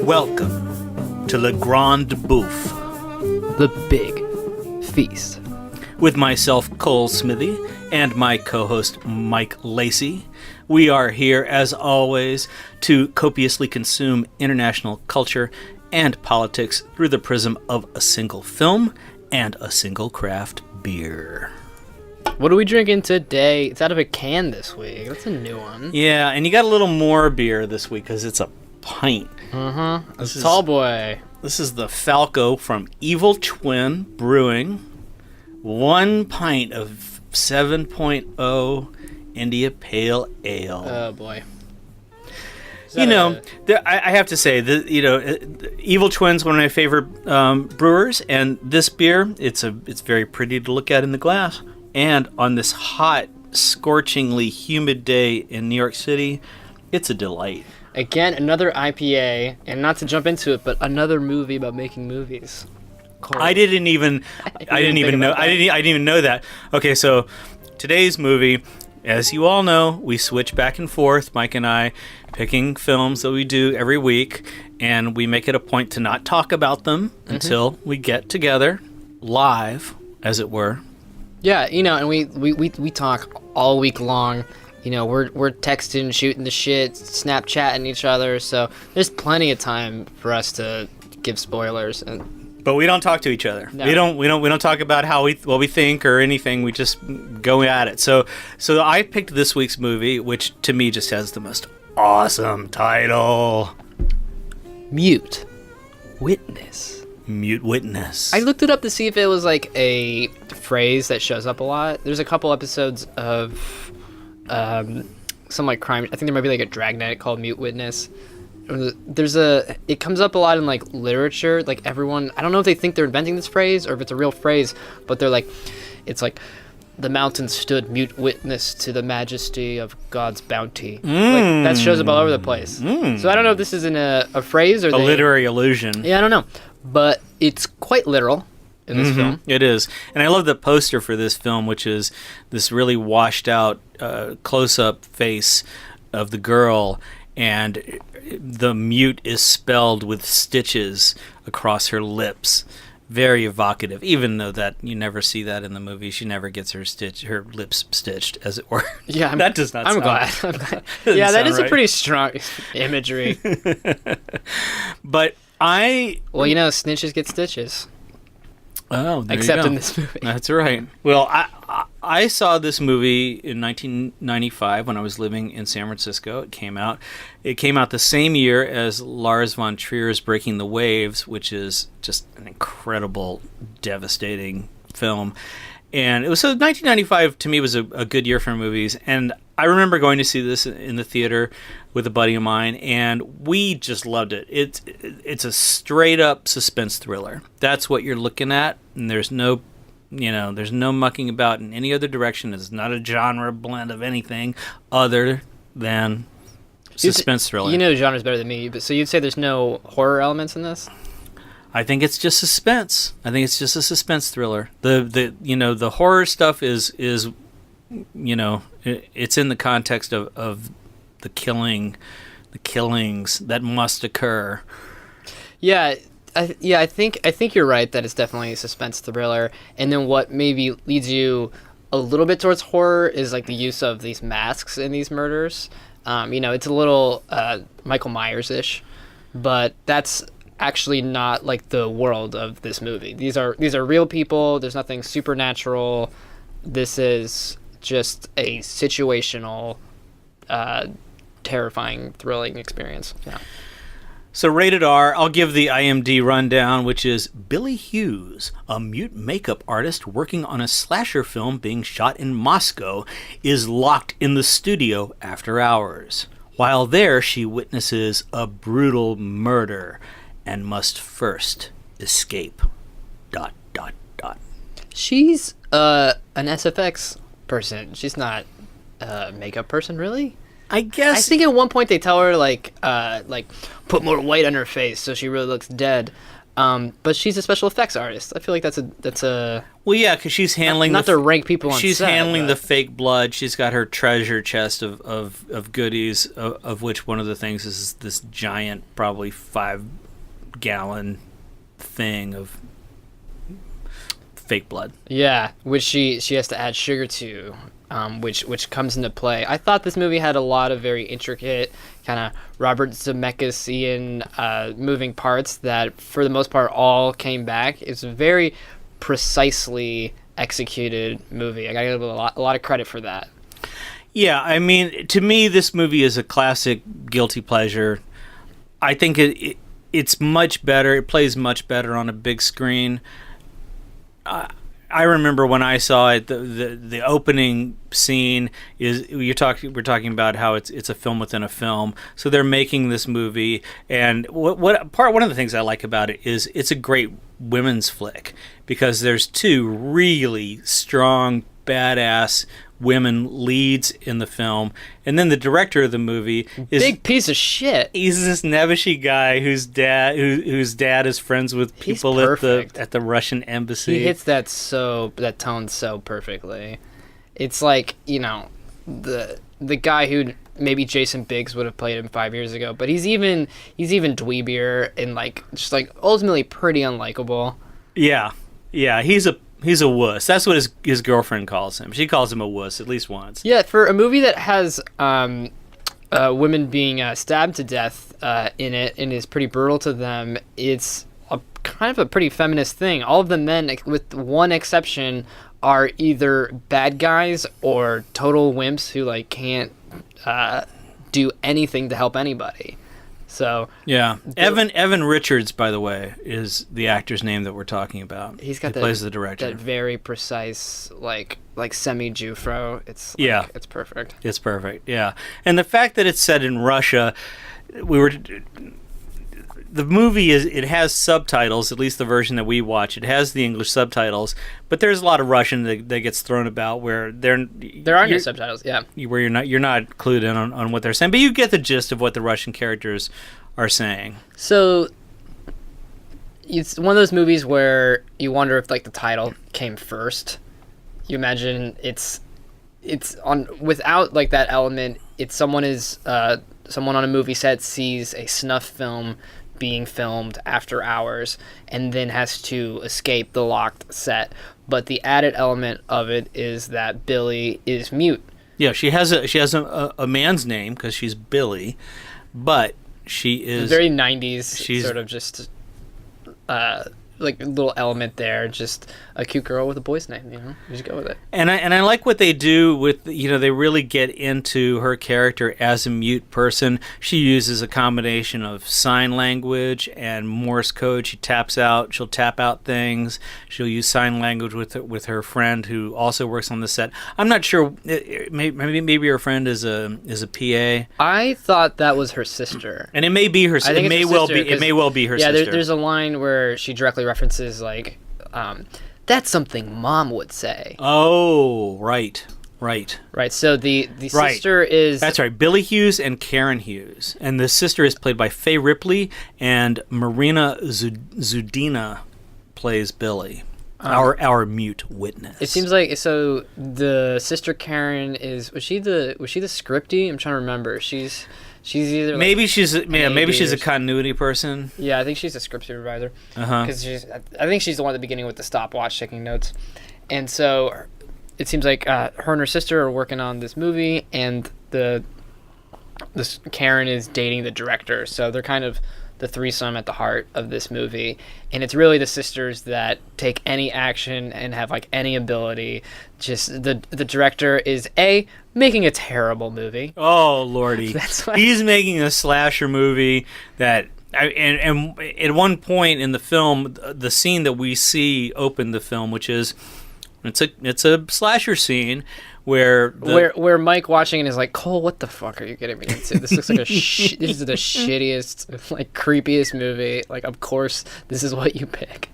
Welcome to Le Grande Bouffe. The Big Feast. With myself, Cole Smithey, and my co-host, Mike Lacy. We are here, as always, to copiously consume international culture and politics through the prism of a single film and a single craft beer. What are we drinking today? It's out of a can this week. That's a new one. Yeah, and you got a little more beer this week because it's a pint. A tall boy. This is the Falco from Evil Twin Brewing. 1 pint of 7.0 India Pale Ale. Oh, boy. I have to say that Evil Twin's one of my favorite brewers, and this beer, it's very pretty to look at in the glass. And on this hot, scorchingly humid day in New York City, it's a delight. Again, another IPA, and not to jump into it, but another movie about making movies. Cole. I didn't even know that. Okay, so today's movie, as you all know, we switch back and forth, Mike and I, picking films that we do every week, and we make it a point to not talk about them until we get together live, as it were. Yeah, and we talk all week long. We're texting, shooting the shit, Snapchatting each other, so there's plenty of time for us to give spoilers. But we don't talk to each other. No. We don't talk about what we think or anything. We just go at it. So I picked this week's movie, which to me just has the most awesome title. Mute Witness. Mute Witness. I looked it up to see if it was like a phrase that shows up a lot. There's a couple episodes of some like crime. I think there might be like a Dragnet called Mute Witness. It comes up a lot in like literature. Like everyone, I don't know if they think they're inventing this phrase or if it's a real phrase, but they're like, it's like, the mountain stood mute witness to the majesty of God's bounty. Like that shows up all over the place. So I don't know if this is in a phrase or a literary allusion. Yeah, I don't know, but it's quite literal in this film. It is. And I love the poster for this film, which is this really washed out close-up face of the girl, and the mute is spelled with stitches across her lips. Very evocative, even though that you never see that in the movie. She never gets her lips stitched, as it were. Yeah, that does not. I'm glad. Yeah, that is right. A pretty strong imagery. But snitches get stitches. Oh, there except you go. In this movie. That's right. Well, I saw this movie in 1995 when I was living in San Francisco. It came out the same year as Lars von Trier's Breaking the Waves, which is just an incredible, devastating film. And 1995 to me was a good year for movies. And I remember going to see this in the theater with a buddy of mine, and we just loved it. It's a straight up suspense thriller. That's what you're looking at, and there's no mucking about in any other direction. It's not a genre blend of anything other than suspense thriller. You know the genre's better than me, but so you'd say there's no horror elements in this? I think it's just suspense. I think it's just a suspense thriller. The horror stuff is it's in the context of the killings that must occur. Yeah. I think you're right that it's definitely a suspense thriller, and then what maybe leads you a little bit towards horror is like the use of these masks in these murders. It's a little Michael Myers-ish, but that's actually not like the world of this movie. These are real people. There's nothing supernatural. This is just a situational, terrifying, thrilling experience. Yeah. So rated R, I'll give the IMDb rundown, which is Billy Hughes, a mute makeup artist working on a slasher film being shot in Moscow, is locked in the studio after hours. While there, she witnesses a brutal murder and must first escape. ... She's an SFX person. She's not a makeup person, really? I guess. I think at one point they tell her like put more white on her face so she really looks dead. But she's a special effects artist. I feel like that's a Well, yeah, because she's handling not to rank people on she's set, handling but- the fake blood. She's got her treasure chest of goodies, of which one of the things is this giant, probably 5-gallon thing of fake blood. Yeah, which she has to add sugar to, which comes into play. I thought this movie had a lot of very intricate, kind of Robert Zemeckis-ian moving parts that, for the most part, all came back. It's a very precisely executed movie. I gotta give it a lot of credit for that. Yeah, I mean, to me, this movie is a classic guilty pleasure. I think it's much better. It plays much better on a big screen. I remember when I saw it, the opening scene is we're talking about how it's a film within a film. So they're making this movie, and one of the things I like about it is it's a great women's flick because there's two really strong, badass women leads in the film, and then the director of the movie is Big piece of shit. He's this nebbishy guy whose dad is friends with people at the Russian embassy. He hits that tone so perfectly. It's like, the guy who maybe Jason Biggs would have played him 5 years ago, but he's even dweebier and just ultimately pretty unlikable. Yeah, he's a wuss. That's what his girlfriend calls him. She calls him a wuss at least once. Yeah, for a movie that has women being stabbed to death in it and is pretty brutal to them, it's kind of a pretty feminist thing. All of the men, with one exception, are either bad guys or total wimps who can't do anything to help anybody. So yeah, Evan Richards, by the way, is the actor's name that we're talking about. He plays the director. That very precise, like semi-Jufro. It's perfect. It's perfect. Yeah, and the fact that it's set in Russia, the movie it has subtitles. At least the version that we watch, it has the English subtitles. But there's a lot of Russian that gets thrown about where there are no subtitles. Yeah, where you're not clued in on what they're saying, but you get the gist of what the Russian characters are saying. So it's one of those movies where you wonder if the title came first. You imagine it's on without that element. It's someone on a movie set sees a snuff film being filmed after hours and then has to escape the locked set. But the added element of it is that Billy is mute. Yeah, she has a man's name because she's Billy, but she is very 90s. She's sort of just little element there, just a cute girl with a boy's name. You just go with it. And I like what they do with they really get into her character as a mute person. She uses a combination of sign language and Morse code. She'll tap out things. She'll use sign language with her friend who also works on the set. I'm not sure. Maybe her friend is a PA. I thought that was her sister, and it may be her. It may well be her sister. Yeah, there's a line where she directly references that's something Mom would say. Oh, right. So the sister is... That's right, Billy Hughes and Karen Hughes. And the sister is played by Faye Ripley, and Marina Zudina plays Billy, our mute witness. It seems like... So the sister Karen is... Was she the scripty? I'm trying to remember. She's either maybe she's a continuity person. Yeah, I think she's a script supervisor. Because I think she's the one at the beginning with the stopwatch taking notes, and so it seems like her and her sister are working on this movie, and this Karen is dating the director, so they're kind of the threesome at the heart of this movie, and it's really the sisters that take any action and have any ability. Just the director is making a terrible movie. Oh lordy, he's making a slasher movie that. And at one point in the film, the scene that we see open the film, which is it's a slasher scene where Mike watching it is like, Cole, what the fuck are you getting me into? This looks like this is the shittiest, creepiest movie. Of course, this is what you pick.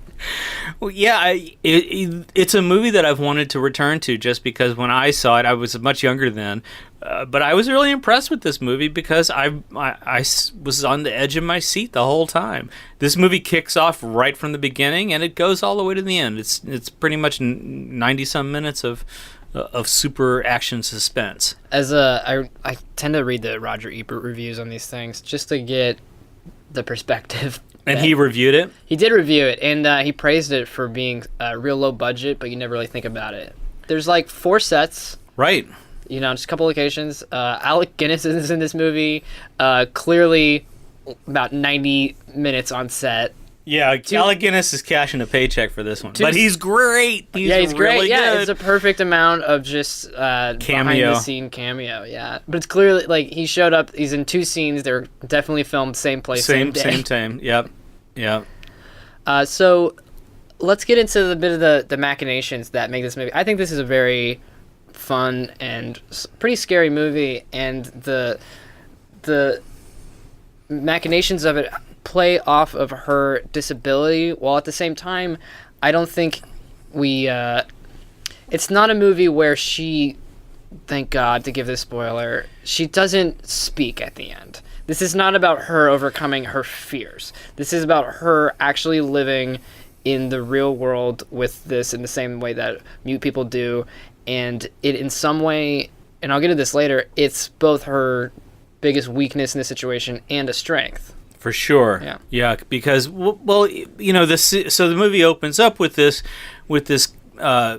Well, yeah, it's a movie that I've wanted to return to just because when I saw it, I was much younger then. But I was really impressed with this movie because I was on the edge of my seat the whole time. This movie kicks off right from the beginning and it goes all the way to the end. It's pretty much 90-some minutes of super action suspense. I tend to read the Roger Ebert reviews on these things just to get the perspective. And he reviewed it? He did review it, and he praised it for being real low budget, but you never really think about it. There's like 4 sets. Right. You know, just a couple locations. Alec Guinness is in this movie. Clearly about 90 minutes on set. Yeah, Alec Guinness is cashing a paycheck for this one. But he's great. He's great. Really yeah, good. It's a perfect amount of just behind-the-scene cameo, yeah. But it's clearly, like, he showed up. He's in 2 scenes. They're definitely filmed same place, same day. Same time. Yep. So let's get into a bit of the machinations that make this movie. I think this is a very fun and pretty scary movie, and the machinations of it play off of her disability, while at the same time, I don't think it's not a movie where she, thank God to give this spoiler, she doesn't speak at the end. This is not about her overcoming her fears. This is about her actually living in the real world with this in the same way that mute people do, and it in some way, and I'll get to this later, it's both her biggest weakness in the situation and a strength. For sure. Yeah, because well, you know, so the movie opens up with this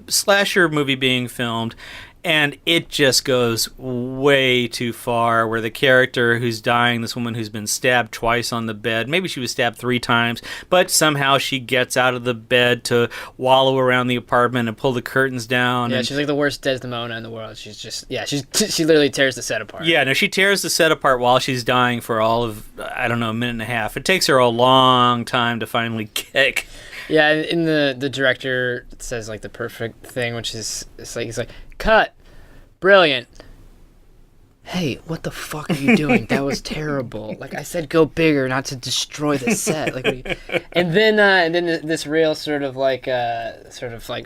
slasher movie being filmed, and it just goes way too far, where the character who's dying, this woman who's been stabbed twice on the bed, maybe she was stabbed 3 times, but somehow she gets out of the bed to wallow around the apartment and pull the curtains down. Yeah, she's like the worst Desdemona in the world. She's just, she literally tears the set apart. Yeah, no, she tears the set apart while she's dying for all of, I don't know, a minute and a half. It takes her a long time to finally kick. Yeah, and the director says like the perfect thing, which is, it's like, he's like, cut, brilliant. Hey, what the fuck are you doing? That was terrible. Like, I said, go bigger, not to destroy the set. Like, and then this real sort of like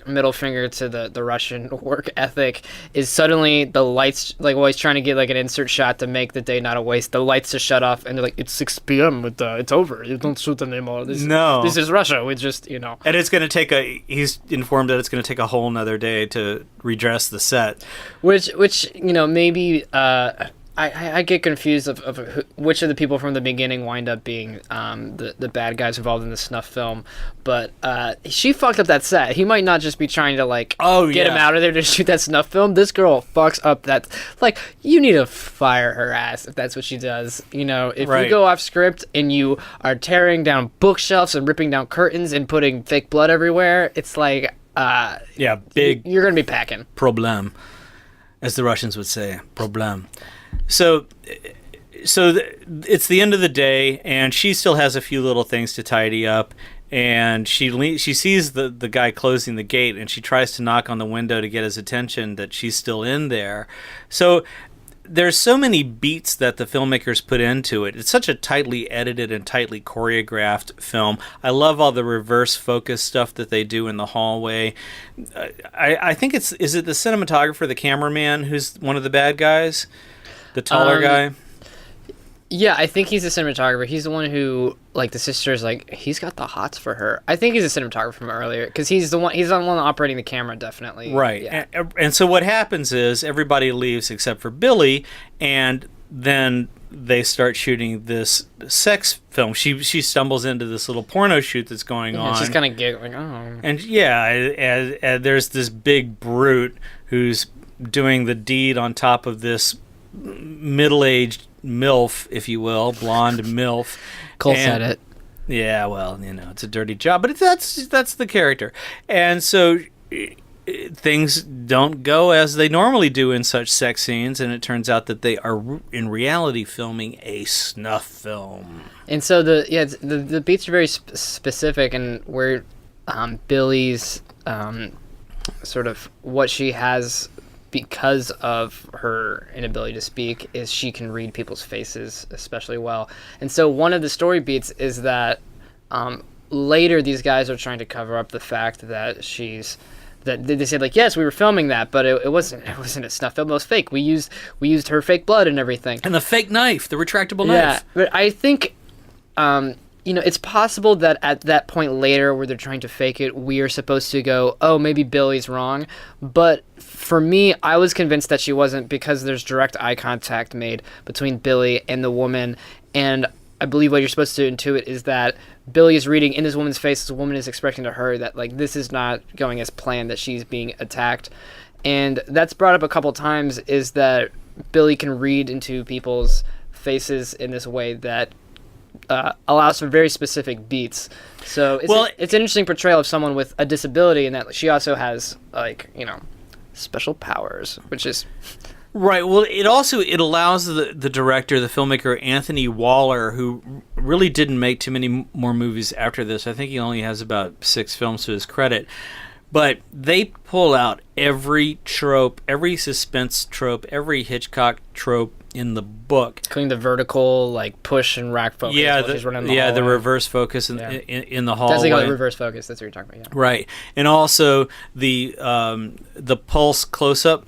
middle finger to the Russian work ethic is suddenly the lights, like, while he's trying to get like an insert shot to make the day not a waste, the lights just shut off, and they're like, it's 6 p.m. It's over. You don't shoot anymore. This is Russia. We just, you know. And it's going to take he's informed that it's going to take a whole nother day to redress the set. Which you know, maybe I get confused of which of the people from the beginning wind up being the bad guys involved in the snuff film, but she fucked up that set. He might not just be trying to like get him out of there to shoot that snuff film. This girl fucks up that, like, you need to fire her ass if that's what she does. You know, if you go off script and you are tearing down bookshelves and ripping down curtains and putting fake blood everywhere, it's like big. You're gonna be packing. Problem, as the Russians would say, problem. So it's the end of the day, and she still has a few little things to tidy up, and she sees the guy closing the gate, and she tries to knock on the window to get his attention that she's still in there. So there's so many beats that the filmmakers put into it. It's such a tightly edited and tightly choreographed film. I love all the reverse focus stuff that they do in the hallway. I think is it the cinematographer, the cameraman, who's one of the bad guys? The taller guy? Yeah, I think he's the cinematographer. He's the one who, like, the sister's like, he's got the hots for her. I think he's a cinematographer from earlier, because he's the one operating the camera, definitely. Right. Yeah. And so what happens is everybody leaves except for Billy, and then they start shooting this sex film. She stumbles into this little porno shoot that's going on. She's kind of giggling, oh. And and there's this big brute who's doing the deed on top of this middle-aged MILF, if you will, blonde MILF. Cole said it. Yeah, well, you know, it's a dirty job, but that's the character. And so things don't go as they normally do in such sex scenes, and it turns out that they are in reality filming a snuff film. And so the beats are very specific, and where Billy's sort of what she has because of her inability to speak is she can read people's faces especially well. And so one of the story beats is that later these guys are trying to cover up the fact that they said like, yes, we were filming that, but it wasn't a snuff film. It was fake. We used her fake blood and everything. And the fake knife, the retractable Yeah, knife. but I think, it's possible that at that point later where they're trying to fake it, we are supposed to go, oh, maybe Billy's wrong. But for me, I was convinced that she wasn't, because there's direct eye contact made between Billy and the woman. And I believe what you're supposed to intuit is that Billy is reading in this woman's face, this woman is expressing to her that, like, this is not going as planned, that she's being attacked. And that's brought up a couple times, is that Billy can read into people's faces in this way that allows for very specific beats. So it's an interesting portrayal of someone with a disability, and that she also has, like, special powers, which is... Right. Well, it allows the director, the filmmaker Anthony Waller, who really didn't make too many more movies after this. I think he only has about 6 films to his credit. But they pull out every trope, every suspense trope, every Hitchcock trope in the book, including the vertical, like, push and rack focus. Yeah, the reverse focus in the hallway. That's like a reverse focus. That's what you're talking about. Yeah. Right, and also the pulse close up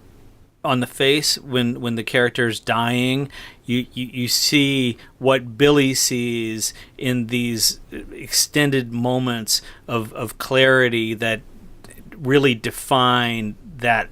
on the face when the character's dying. You see what Billy sees in these extended moments of clarity that really define that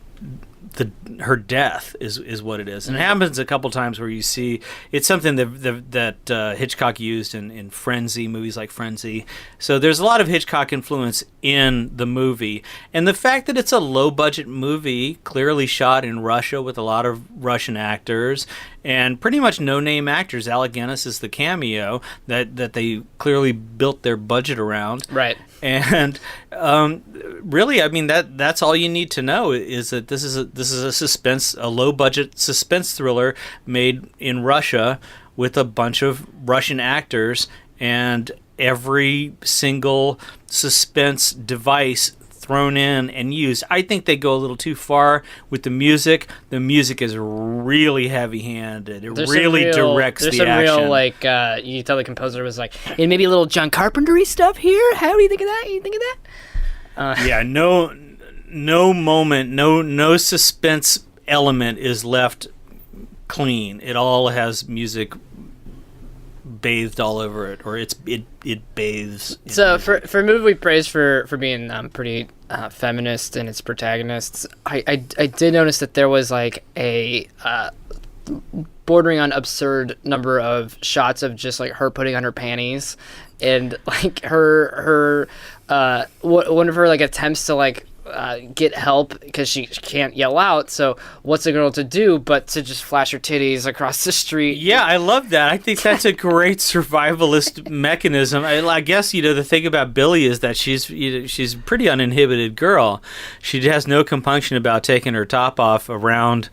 her death is what it is. And it happens a couple times where you see it's something that Hitchcock used in Frenzy, movies like Frenzy. So there's a lot of Hitchcock influence in the movie. And the fact that it's a low-budget movie, clearly shot in Russia with a lot of Russian actors, and pretty much no-name actors. Alec Guinness is the cameo that they clearly built their budget around. Right. And really, I mean, that's all you need to know, is that this is a low-budget suspense thriller made in Russia with a bunch of Russian actors, and every single suspense device thrown in and used. I think they go a little too far with the music. The music is really heavy-handed. It really directs the action. There's some real, like, you tell the composer was like, and maybe a little John Carpenter-y stuff here? How do you think of that? You think of that? Yeah, no moment, no suspense element is left clean. It all has music bathed all over it, or it bathes. So for a movie we praised for being pretty feminist in its protagonists, I did notice that there was like a bordering on absurd number of shots of just like her putting on her panties, and like her one of her like attempts to like get help because she can't yell out. So what's a girl to do but to just flash her titties across the street? Yeah, I love that. I think that's a great survivalist mechanism. I guess the thing about Billy is that she's a pretty uninhibited girl. She has no compunction about taking her top off around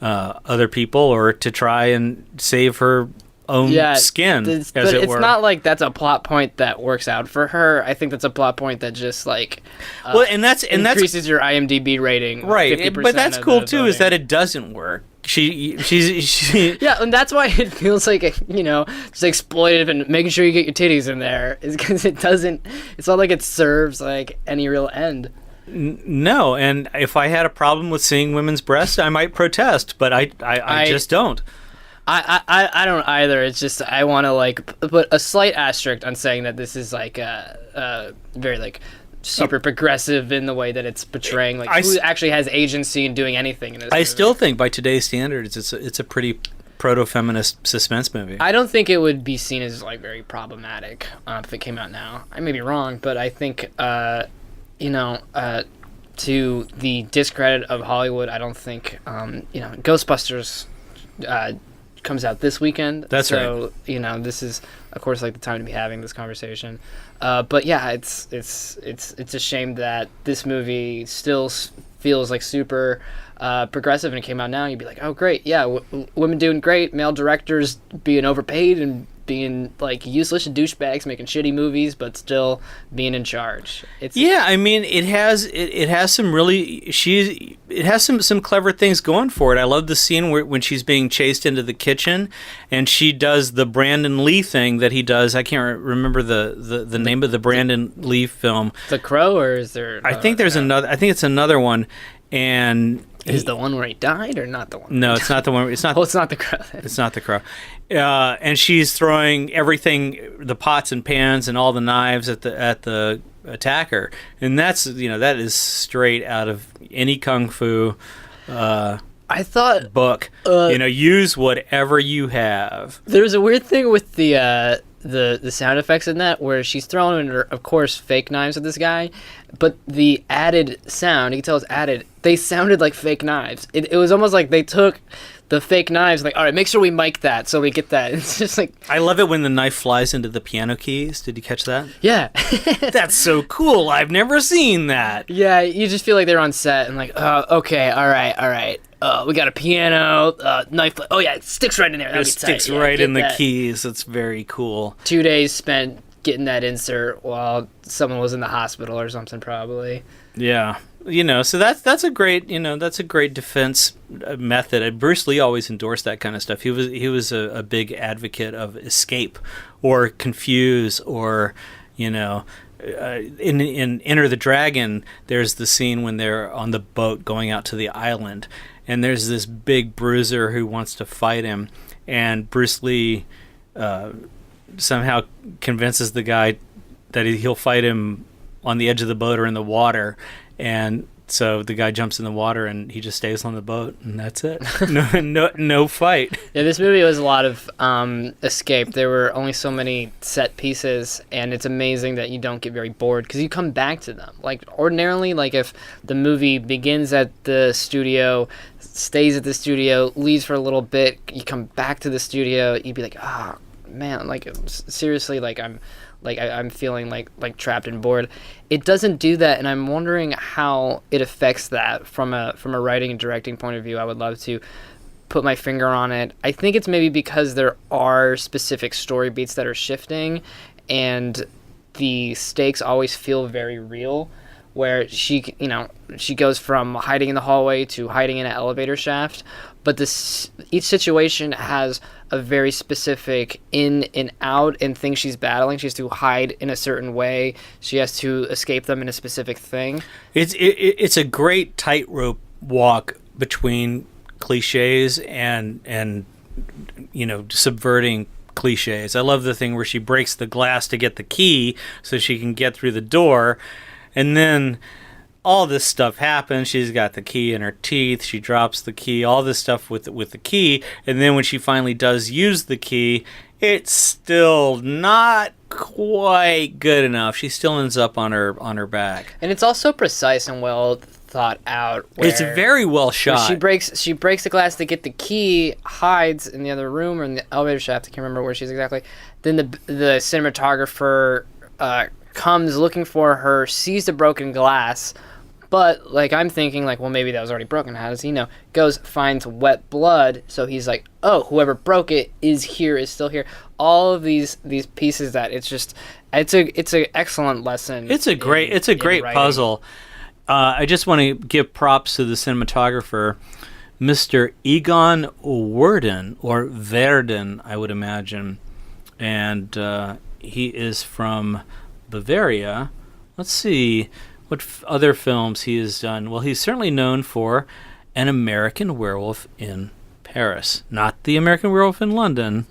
other people or to try and save her own skin, but it's not like that's a plot point that works out for her. I think that's a plot point that just like increases your IMDb rating, right? 50% but that's cool too, is that it doesn't work. She's yeah, and that's why it feels like just exploitive, and making sure you get your titties in there is because it doesn't. It's not like it serves like any real end. No, and if I had a problem with seeing women's breasts, I might protest, but I just don't. I don't either. It's just I want to like put a slight asterisk on saying that this is like very like super progressive in the way that it's portraying like who actually has agency in doing anything in this movie. Still think by today's standards it's a pretty proto-feminist suspense movie. I don't think it would be seen as like very problematic if it came out now. I may be wrong, but I think to the discredit of Hollywood, I don't think Ghostbusters comes out this weekend. That's right. So this is of course like the time to be having this conversation. But yeah, it's a shame that this movie still feels like super progressive, and it came out now. You'd be like, oh great, yeah, women doing great, male directors being overpaid and being like useless douchebags making shitty movies, but still being in charge. Yeah, I mean, it has some really it has some clever things going for it. I love the scene when she's being chased into the kitchen, and she does the Brandon Lee thing that he does. I can't remember the name of the Brandon Lee film. The Crow, or is there? I think there's another. I think it's another one, and. Is the one where he died or not the one? No, it's not the one. It's not. Oh, it's not the Crow. It's not the Crow. And she's throwing everything, the pots and pans and all the knives at the attacker, and that is straight out of any kung fu. I thought book. Use whatever you have. There was a weird thing with the sound effects in that, where she's throwing, of course, fake knives at this guy, but the added sound, you can tell it's added, they sounded like fake knives. It was almost like they took the fake knives, like, all right, make sure we mic that so we get that. It's just like... I love it when the knife flies into the piano keys. Did you catch that? Yeah. That's so cool. I've never seen that. Yeah, you just feel like they're on set and like, okay, all right. We got a piano, knife. Oh yeah, it sticks right in there. It sticks right in the keys. It's very cool. 2 days spent getting that insert while someone was in the hospital or something, probably. Yeah, so that's a great defense method. Bruce Lee always endorsed that kind of stuff. He was a big advocate of escape or confuse or in Enter the Dragon. There's the scene when they're on the boat going out to the island. And there's this big bruiser who wants to fight him, and Bruce Lee somehow convinces the guy that he'll fight him on the edge of the boat or in the water, and so the guy jumps in the water and he just stays on the boat, and that's it. No fight. Yeah, this movie was a lot of escape. There were only so many set pieces, and it's amazing that you don't get very bored because you come back to them. Like ordinarily, like if the movie begins at the studio, stays at the studio, leaves for a little bit, you come back to the studio, you'd be like, oh man, like seriously, like I'm feeling like trapped and bored. It doesn't do that, and I'm wondering how it affects that from a writing and directing point of view. I would love to put my finger on it. I think it's maybe because there are specific story beats that are shifting, and the stakes always feel very real, where she goes from hiding in the hallway to hiding in an elevator shaft, but each situation has a very specific in and out and things she's battling. She has to hide in a certain way. She has to escape them in a specific thing. It's a great tightrope walk between cliches and subverting cliches. I love the thing where she breaks the glass to get the key so she can get through the door, and then all this stuff happens. She's got the key in her teeth. She drops the key. All this stuff with the key, and then when she finally does use the key, it's still not quite good enough. She still ends up on her back. And it's also precise and well thought out. It's very well shot. She breaks the glass to get the key, hides in the other room or in the elevator shaft. I can't remember where she's exactly. Then the cinematographer comes looking for her, sees the broken glass. But, like, I'm thinking, like, well, maybe that was already broken. How does he know? Goes, finds wet blood. So he's like, oh, whoever broke it is still here. All of these pieces that it's an excellent lesson. It's a great puzzle. I just want to give props to the cinematographer, Mr. Egon Werden, I would imagine. And he is from Bavaria. Let's see what other films he has done. Well, he's certainly known for An American Werewolf in Paris. Not The American Werewolf in London,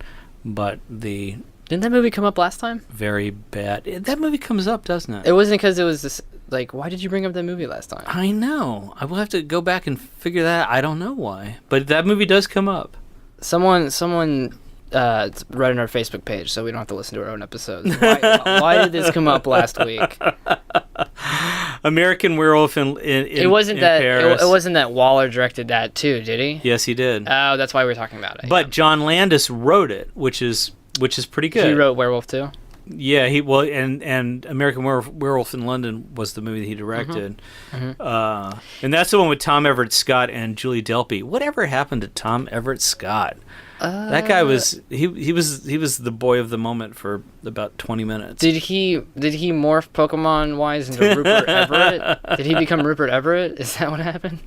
but the... Didn't that movie come up last time? Very bad. That movie comes up, doesn't it? It wasn't because it was this... Like, why did you bring up that movie last time? I know. I will have to go back and figure that out. I don't know why. But that movie does come up. Someone write on our Facebook page so we don't have to listen to our own episodes. Why did this come up last week? American Werewolf in Paris. It wasn't that Waller directed that too, did he? Yes, he did. Oh, that's why we're talking about it. But John Landis wrote it, which is pretty good. He wrote Werewolf too? Yeah, and American Werewolf in London was the movie that he directed, and that's the one with Tom Everett Scott and Julie Delpy. Whatever happened to Tom Everett Scott? That guy was he was the boy of the moment for about 20 minutes. Did he morph Pokemon wise into Rupert Everett? Did he become Rupert Everett? Is that what happened?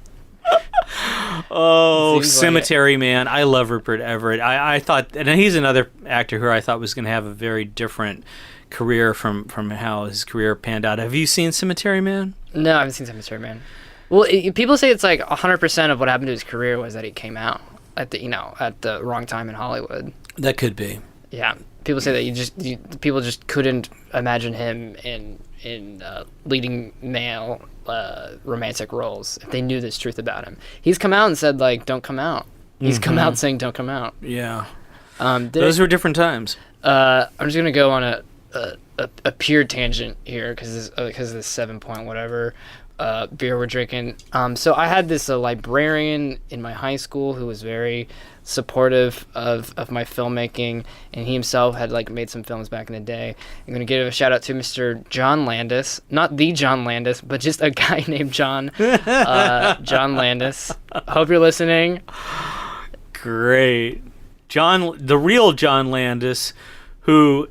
Oh, Cemetery Man. I love Rupert Everett. I thought, and he's another actor who I thought was going to have a very different career from how his career panned out. Have you seen Cemetery Man? No, I haven't seen Cemetery Man. Well, people say it's like 100% of what happened to his career was that he came out at the wrong time in Hollywood. That could be. Yeah, people say that people just couldn't imagine him in leading male romantic roles if they knew this truth about him. He's come out and said, like, don't come out. He's come out saying don't come out. Yeah. Those were different times. I'm just gonna go on a pure tangent here because of this 7 point whatever beer we're drinking. So I had this librarian in my high school who was very supportive of my filmmaking, and he himself had like made some films back in the day. I'm gonna give a shout out to Mr. John Landis, not the John Landis, but just a guy named John. John Landis. Hope you're listening. Great, John, the real John Landis, whose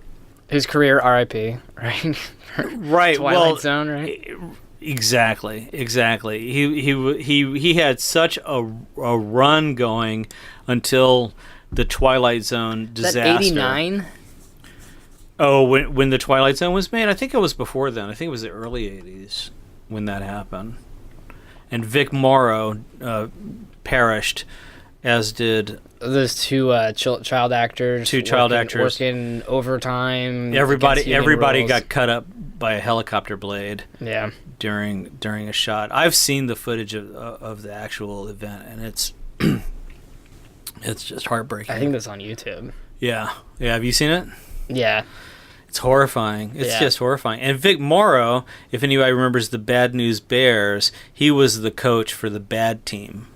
career R.I.P. Right. Right. Twilight Zone. Right. Exactly. He had such a run going until the Twilight Zone disaster. That 89? Oh, when the Twilight Zone was made? I think it was before then. I think it was the early 80s when that happened. And Vic Morrow perished, as did those two child actors. Two child actors working overtime. Everybody got cut up by a helicopter blade. Yeah. During a shot. I've seen the footage of the actual event, and it's it's just heartbreaking. I think that's on YouTube. Yeah. Have you seen it? Yeah. It's horrifying. It's just horrifying. And Vic Morrow, if anybody remembers the Bad News Bears, he was the coach for the bad team.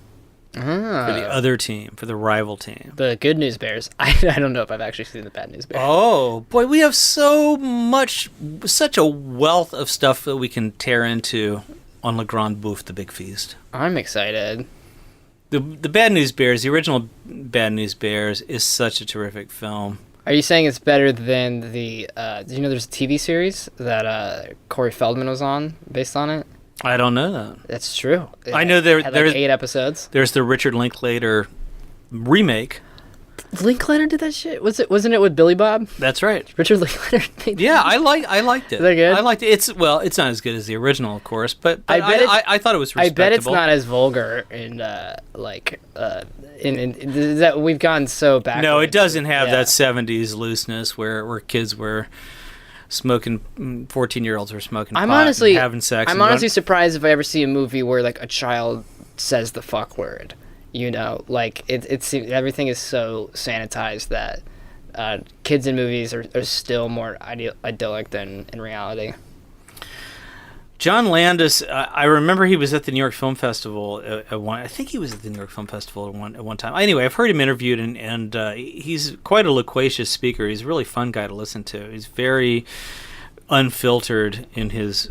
For the other team, for the rival team. The Good News Bears. I don't know if I've actually seen the Bad News Bears. Oh, boy, we have such a wealth of stuff that we can tear into on Le Grande Bouffe, the Big Feast. I'm excited. The Bad News Bears, the original Bad News Bears, is such a terrific film. Are you saying it's better than the, do you know there's a TV series that Corey Feldman was on, based on it? I don't know that. That's true. I know there's 8 episodes. There's the Richard Linklater remake. Linklater did that shit? Wasn't it with Billy Bob? That's right. Richard Linklater made that. I liked it. Is that good? I liked it. It's not as good as the original, of course, but I thought it was respectable. I bet it's not as vulgar in that we've gone so back. No, it doesn't have that 70s looseness where kids were smoking, 14-year-olds were smoking pot and having sex. I'm honestly surprised if I ever see a movie where like a child says the fuck word. You know, like it's everything is so sanitized that kids in movies are still more idyllic than in reality. John Landis, I remember he was at the New York Film Festival I think he was at the New York Film Festival at one time. Anyway, I've heard him interviewed, and he's quite a loquacious speaker. He's a really fun guy to listen to. He's very unfiltered in his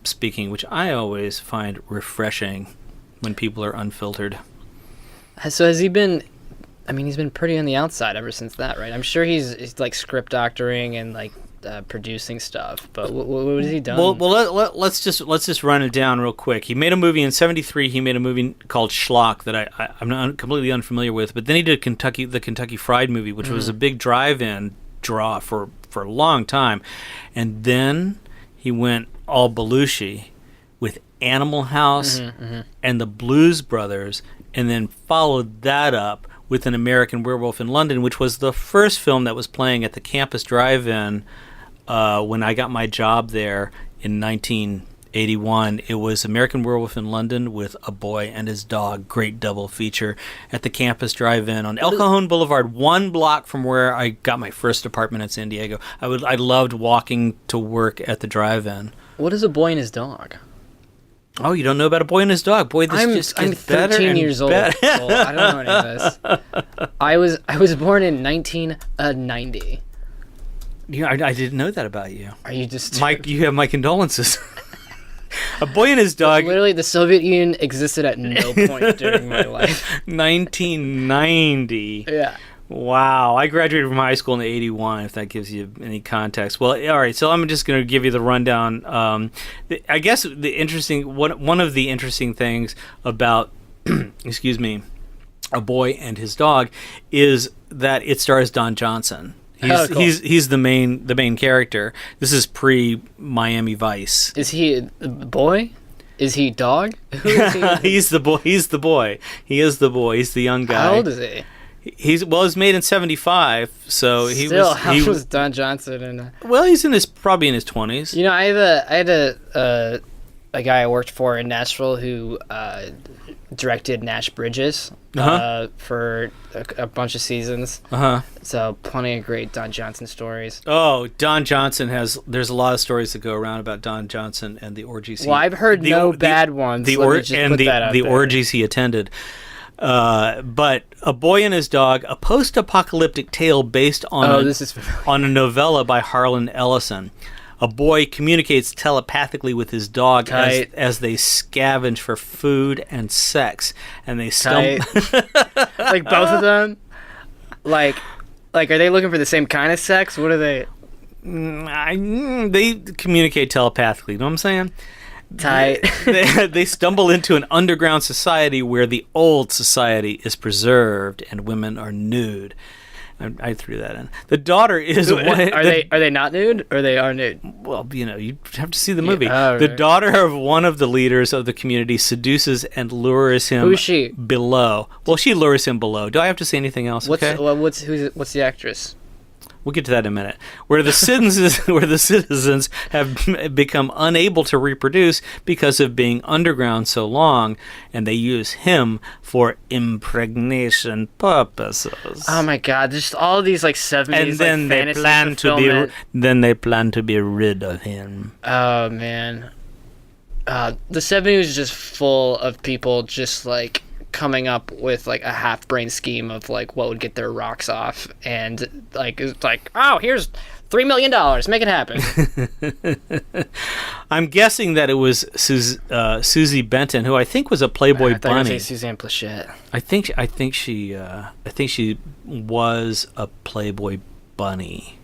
speaking, which I always find refreshing when people are unfiltered. So has he been... I mean, he's been pretty on the outside ever since that, right? I'm sure he's like script doctoring and like producing stuff, but what has he done? Well, let's just run it down real quick. He made a movie in '73. He made a movie called Schlock that I'm not completely unfamiliar with. But then he did the Kentucky Fried Movie, which was a big drive-in draw for a long time, and then he went all Belushi with Animal House and the Blues Brothers, and then followed that up with An American Werewolf in London, which was the first film that was playing at the campus drive-in when I got my job there in 1981. It was American Werewolf in London with A Boy and His Dog, great double feature at the campus drive-in on El Cajon Boulevard, 1 block from where I got my first apartment in San Diego. I loved walking to work at the drive-in. What is A Boy and His Dog? Oh, you don't know about A Boy and His Dog? Boy, this just gets better and better. I'm 13 years old. Well, I don't know any of this. I was born in 1990. I didn't know that about you. Are you just Mike, you have my condolences. A Boy and His Dog. Literally, the Soviet Union existed at no point during my life. 1990. Yeah. Wow. I graduated from high school in 81, if that gives you any context. Well, all right, so I'm just going to give you the rundown. I guess one of the interesting things about, excuse me, A Boy and His Dog is that it stars Don Johnson. Cool. He's the main character. This is pre Miami Vice. Is he a boy? Is he dog? Who is he? He's the boy. He's the boy. He is the boy. He's the young guy. How old is he? It was made in 1975, so how was Don Johnson? He's probably in his 20s. You know, I had a guy I worked for in Nashville who directed Nash Bridges for a bunch of seasons. So plenty of great Don Johnson stories. Oh, Don Johnson there's a lot of stories that go around about Don Johnson and the orgies. Well, I've heard bad ones. The orgies he attended. But A Boy and His Dog, a post-apocalyptic tale based on on a novella by Harlan Ellison. A boy communicates telepathically with his dog as they scavenge for food and sex, and they stumble. Like both of them. Like, are they looking for the same kind of sex? What are they? They communicate telepathically. You know what I'm saying? Tight. They stumble into an underground society where the old society is preserved and women are nude. I threw that in. The daughter is... Are they not nude, or they are nude? Well, you have to see the movie. Yeah, right. The daughter of one of the leaders of the community seduces and lures him... Who is she? Below. Well, she lures him below. Do I have to say anything else? What's the actress? We'll get to that in a minute. Where the citizens have become unable to reproduce because of being underground so long, and they use him for impregnation purposes. Oh my God! Just all of these 70s and then they plan to be rid of him. Oh man, the 70s was just full of people just coming up with a half-brain scheme of what would get their rocks off, and it's oh, here's $3 million, make it happen. I'm guessing that it was Susie Benton, who I think was a Playboy bunny. I Suzanne Plachette. I think she was a Playboy bunny.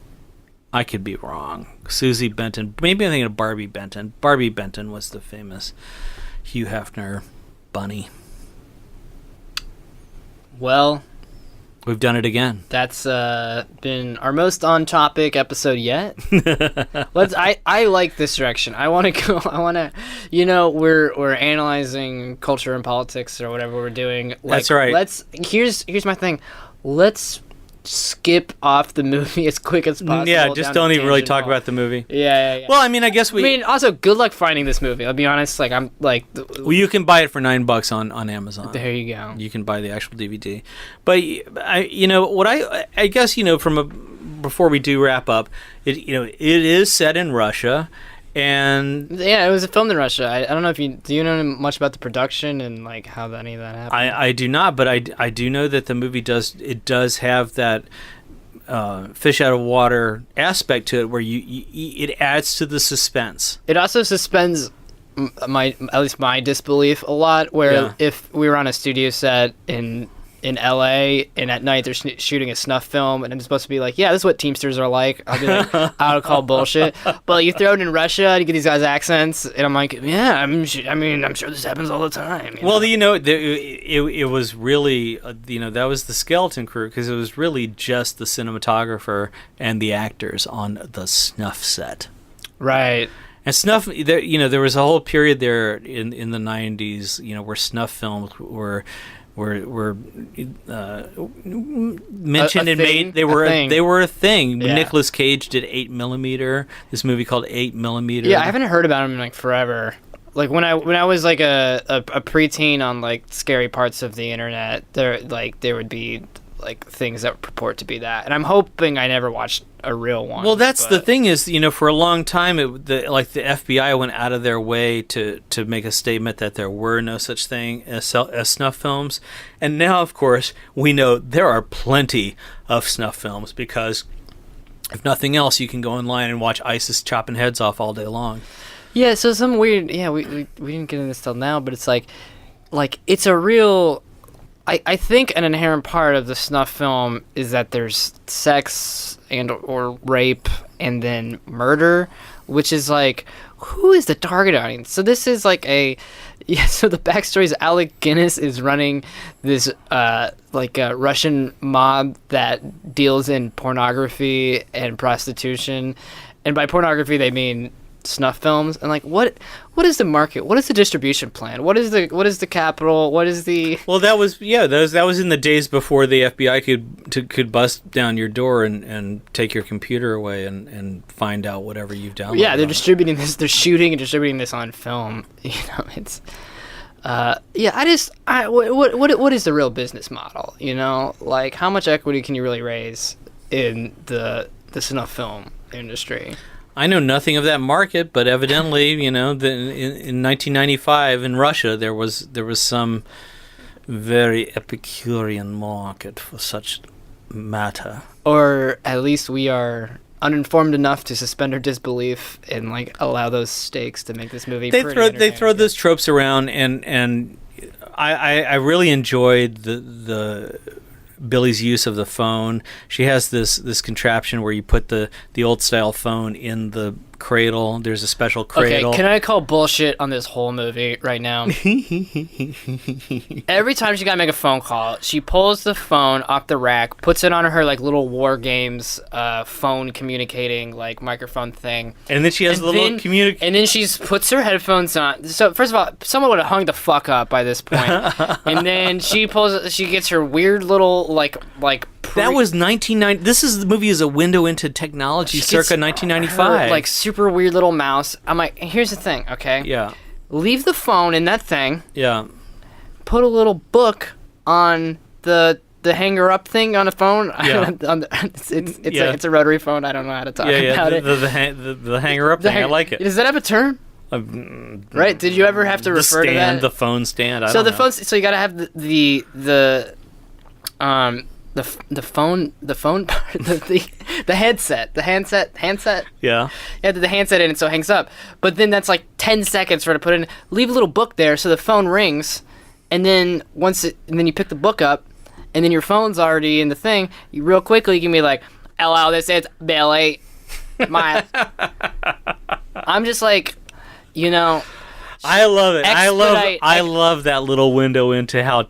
I could be wrong. Susie Benton. Maybe I'm thinking of Barbie Benton. Barbie Benton was the famous Hugh Hefner bunny. Well, we've done it again. That's been our most on-topic episode yet. I like this direction. I want to go. We're analyzing culture and politics or whatever we're doing. That's right. Here's my thing. Let's skip off the movie as quick as possible. Yeah, just don't even really talk about the movie. Yeah. Well, I guess also, good luck finding this movie. I'll be honest. Well, you can buy it for $9 on Amazon. There you go. You can buy the actual DVD. But I guess before we do wrap up, it is set in Russia. And yeah, it was filmed in Russia. I don't know if do you know much about the production and how any of that happened? I do not, but I do know that the movie does have that fish out of water aspect to it, where it adds to the suspense. It also suspends at least my disbelief a lot. Where if we were on a studio set in LA and at night they're shooting a snuff film and I'm supposed to be this is what Teamsters are like, I'll be I'll call bullshit. But you throw it in Russia and you get these guys' accents and I'm I'm sure this happens all the time. Well, it was really that was the skeleton crew, because it was really just the cinematographer and the actors on the snuff set. Right. And snuff, there was a whole period there in the 90s, where snuff films were mentioned and made. They were a thing. Yeah. Nicolas Cage did 8mm. This movie called 8mm. Yeah, I haven't heard about him in forever. When I was a preteen on scary parts of the internet, there would be things that purport to be that, and I'm hoping I never watched a real one. Well, that's the thing is, for a long time, the FBI went out of their way to make a statement that there were no such thing as snuff films, and now, of course, we know there are plenty of snuff films, because if nothing else, you can go online and watch ISIS chopping heads off all day long. Yeah, so some weird. Yeah, we didn't get into this till now, but it's like it's a real. I think an inherent part of the snuff film is that there's sex and or rape and then murder, which is like, who is the target audience? So this is like so the backstory is Alec Guinness is running this like a Russian mob that deals in pornography and prostitution, and by pornography they mean snuff films. And like, what is the market? What is the distribution plan? What is the capital? What is the that was in the days before the FBI could bust down your door and take your computer away and find out whatever you've downloaded. Yeah, they're distributing this. They're shooting and distributing this on film. It's what is the real business model? Like, how much equity can you really raise in the snuff film industry? I know nothing of that market, but evidently, in 1995 in Russia, there was some very Epicurean market for such matter. Or at least we are uninformed enough to suspend our disbelief and like allow those stakes to make this movie. They throw those tropes around, and I really enjoyed the Billy's use of the phone. She has this contraption where you put the old style phone in the cradle. There's a special cradle. Okay, can I call bullshit on this whole movie right now? Every time she gotta make a phone call, she pulls the phone off the rack, puts it on her like little War Games phone communicating like microphone thing, and then she has and then she puts her headphones on. So first of all, someone would have hung the fuck up by this point. And then she gets her weird little like that was 1990. The movie is a window into technology circa 1995. Like super weird little mouse. I'm like, here's the thing, okay? Yeah. Leave the phone in that thing. Yeah. Put a little book on the hanger up thing on the phone. Yeah. It's a rotary phone. I don't know how to talk about it. The hanger up thing. I like it. Does that have a term? Right? Did you ever have to refer to that? The phone stand. So you gotta have the phone part, the headset, the handset. Yeah. Yeah, the handset in it so it hangs up. But then that's like 10 seconds for her to put in. Leave a little book there so the phone rings, and then then you pick the book up, and then your phone's already in the thing. You real quickly you can be like, "Hello, this is Billy." I'm just like, I love it. I love that little window into how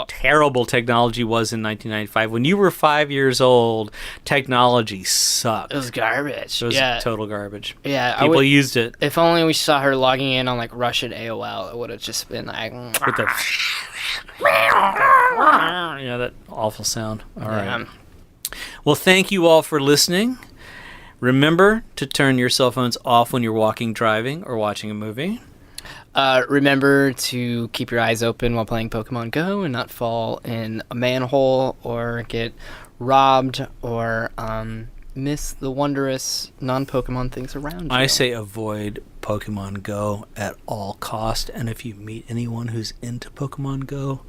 terrible technology was in 1995. When you were 5 years old, technology sucked. It was garbage. It was total garbage. Yeah, people used it. If only we saw her logging in on like Russian AOL, it would have just been like with the that awful sound. All right. Well, thank you all for listening. Remember to turn your cell phones off when you're walking, driving, or watching a movie. Remember to keep your eyes open while playing Pokemon Go and not fall in a manhole or get robbed or miss the wondrous non-Pokemon things around you. I say avoid Pokemon Go at all cost, and if you meet anyone who's into Pokemon Go,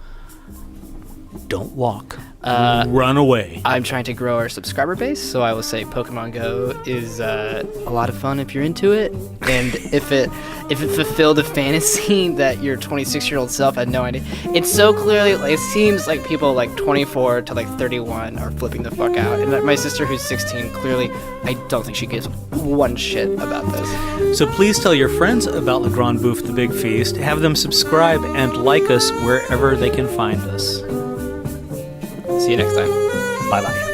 don't walk. Run away. I'm trying to grow our subscriber base, so I will say Pokemon Go is a lot of fun if you're into it, and if it fulfilled a fantasy that your 26-year-old self had no idea. It's so clearly, it seems like people like 24 to like 31 are flipping the fuck out, and my sister who's 16 clearly, I don't think she gives one shit about this. So please tell your friends about the Grande Bouffe, the Big Feast. Have them subscribe and like us wherever they can find us. See you next time. Bye-bye.